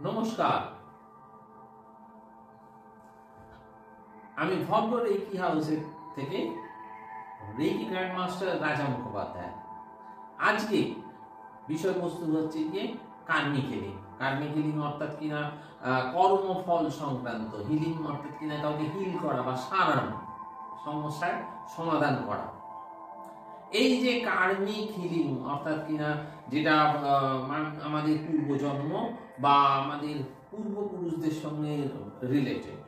নমস্কার, আমি ভব্য রেকি হাউসের থেকে রেকি গ্র্যান্ডমাস্টার রাজা মুখোপাধ্যায়। আজকে বিষয়বস্তু হচ্ছে যে কার্মিক হিলিং। কার্মিক হিলিং অর্থাৎ কিনা কর্মফল সংক্রান্ত হিলিং, অর্থাৎ কিনা কাউকে হিল করা বা সারানো, সমস্যার সমাধান করা। এই যে কার্মিক হিলিং অর্থাৎ কিনা যেটা আমাদের পূর্বজন্ম বা আমাদের পূর্বপুরুষদের সঙ্গে রিলেটেড।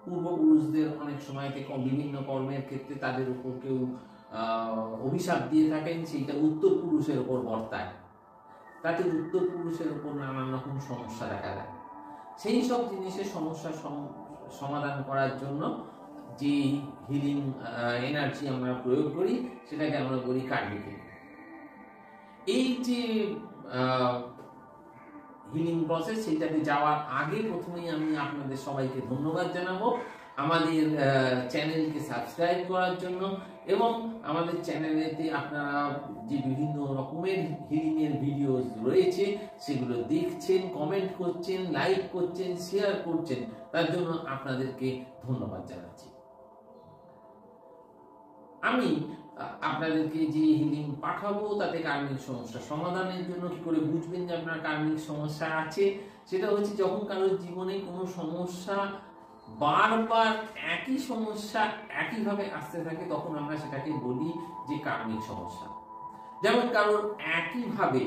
পূর্বপুরুষদের অনেক সময় থেকে বিভিন্ন কর্মের ক্ষেত্রে তাদের উপর কেউ অভিশাপ দিয়ে থাকেন, সেইটা উত্তর পুরুষের উপর বর্তায়, তাতে উত্তর পুরুষের উপর নানান রকম সমস্যা দেখা দেয়। সেই সব জিনিসের সমস্যার সমাধান করার জন্য যে হিলিং এনার্জি আমরা প্রয়োগ করি সেটাকে আমরা বলি কার্মিক হিলিং। এই যে হিলিং প্রসেস, সেইটাতে যাওয়ার আগে প্রথমেই আমি আপনাদের সবাইকে ধন্যবাদ জানাবো আমাদের চ্যানেলকে সাবস্ক্রাইব করার জন্য, এবং আমাদের চ্যানেলেতে আপনারা যে বিভিন্ন রকমের হিলিং এর ভিডিও রয়েছে সেগুলো দেখছেন, কমেন্ট করছেন, লাইক করছেন, শেয়ার করছেন, তার জন্য আপনাদেরকে ধন্যবাদ জানাচ্ছি। আমি আপনাদেরকে যে হিলিং পাঠাবো তাতে কার্মিক সমস্যা সমাধানের জন্য কি করে বুঝবেন যে আপনার কার্মিক সমস্যা আছে, সেটা হচ্ছে যখন কারোর জীবনে কোনো সমস্যা বারবার একই সমস্যা একইভাবে আসতে থাকে, তখন আমরা সেটাকে বলি যে কার্মিক সমস্যা। যেমন কারোর একইভাবে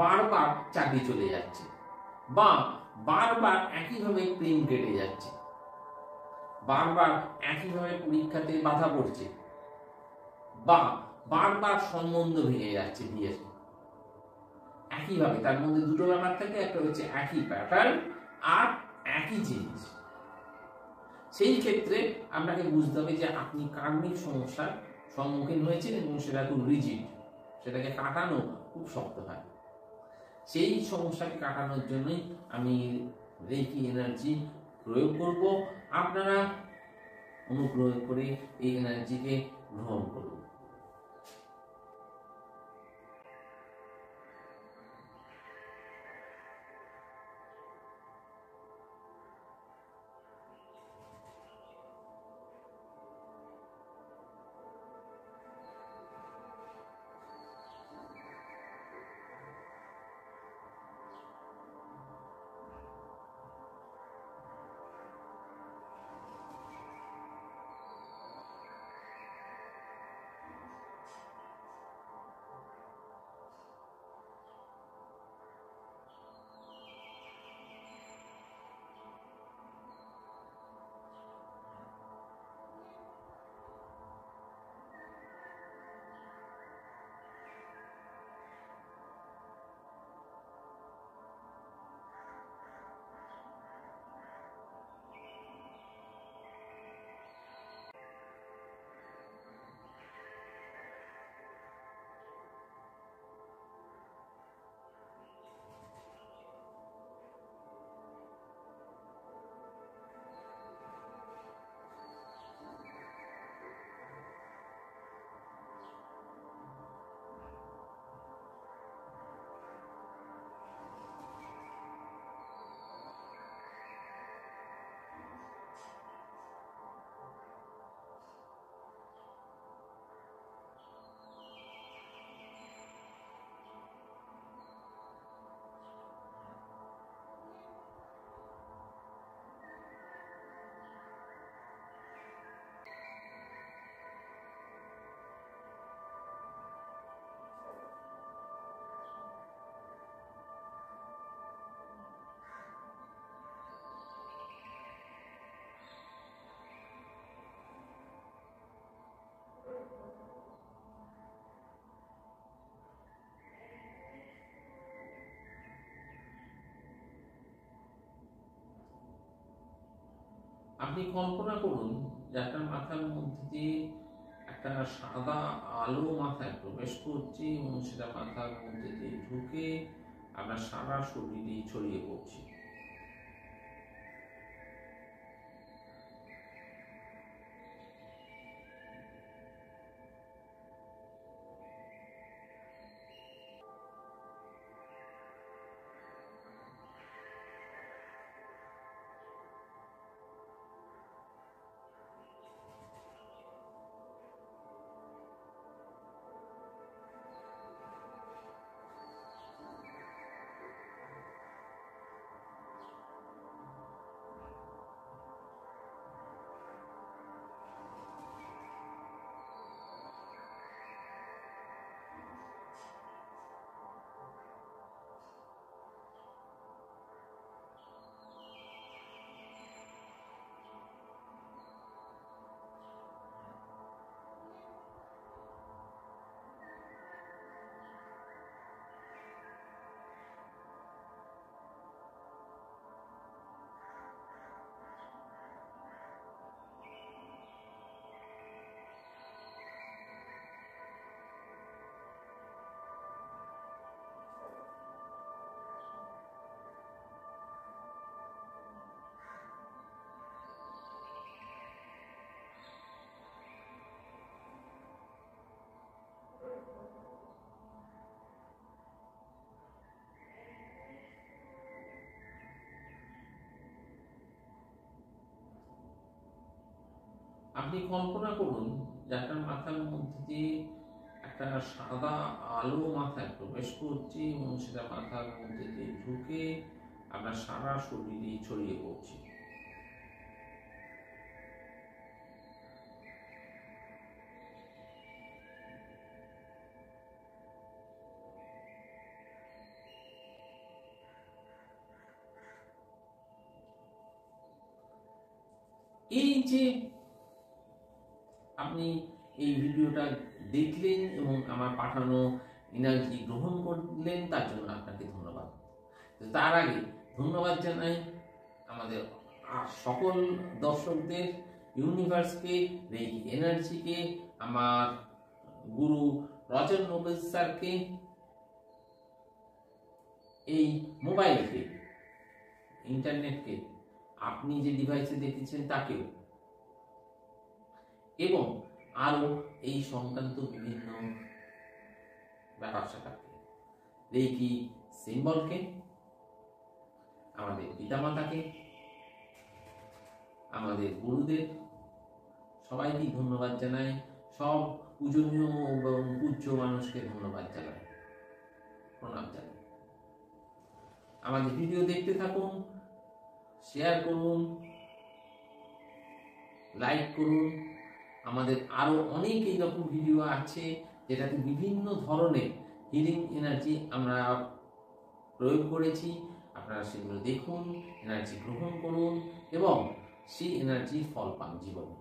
বারবার চাকরি চলে যাচ্ছে, বা বারবার একইভাবে প্রেম কেটে যাচ্ছে, বারবার একইভাবে পরীক্ষাতে বাধা পড়ছে, বা বারবার সম্বন্ধ ভেঙে যাচ্ছে বিয়ের। একইভাবে তার মধ্যে দুটো ব্যাপার থাকে, একটা হচ্ছে একই প্যাটার্ন আর একই জিনিস। সেই ক্ষেত্রে আপনাকে বুঝতে হবে যে আপনি কার্মিক সমস্যার সম্মুখীন হয়েছেন এবং সেটা খুব রিজিড, সেটাকে কাটানো খুব শক্ত হয়। সেই সমস্যাকে কাটানোর জন্যই আমি রেকি এনার্জি প্রয়োগ করব। আপনারা অনুগ্রহ করে এই এনার্জিকে গ্রহণ করুন। আপনি কল্পনা করুন যে আপনার মাথার মধ্যে দিয়ে একটা সাদা আলো মাথায় প্রবেশ করছে এবং সেটা মাথার মধ্যে দিয়ে ঢুকে আপনার সারা শরীরে ছড়িয়ে পড়ছে। আপনি কল্পনা করুন যে আপনার মাথার মধ্যে দিয়ে একটা সাদা আলো মাথায় প্রবেশ করছে এবং সেটা মাথার মধ্যে দিয়ে ঢুকে আপনার সারা শরীরে ছড়িয়ে পড়ছে। এই যে আপনি এই ভিডিওটা দেখলেন এবং আমার পাঠানো এনার্জি গ্রহণ করলেন, তার জন্য আপনাকে ধন্যবাদ। তার আগে ধন্যবাদ জানাই আমাদের সকল দর্শকদের, ইউনিভার্সকে, রেকি এনার্জিকে, আমার গুরু রজন নোবেল স্যারকে, এই মোবাইলকে, ইন্টারনেটকে, আপনি যে ডিভাইসে দেখেছেন তাকেও, এবং আরো এই সংক্রান্ত বিভিন্ন ব্যাপার স্যাপারকে, রেকি সিম্বলকে, আমাদের পিতামাতাকে, আমাদের গুরুদের, সবাইকে ধন্যবাদ জানাই। সব পূজনীয় এবং পূজ্য মানুষকে ধন্যবাদ জানাই, প্রণাম জানাই। আমাদের ভিডিও দেখতে থাকুন, শেয়ার করুন, লাইক করুন। আমাদের আরো অনেক এইরকম ভিডিও আছে যেটাতে বিভিন্ন ধরনের হিলিং এনার্জি আমরা প্রয়োগ করেছি। আপনারা সেগুলো দেখুন, এনার্জি গ্রহণ করুন এবং সেই এনার্জির ফল পান জীবনে।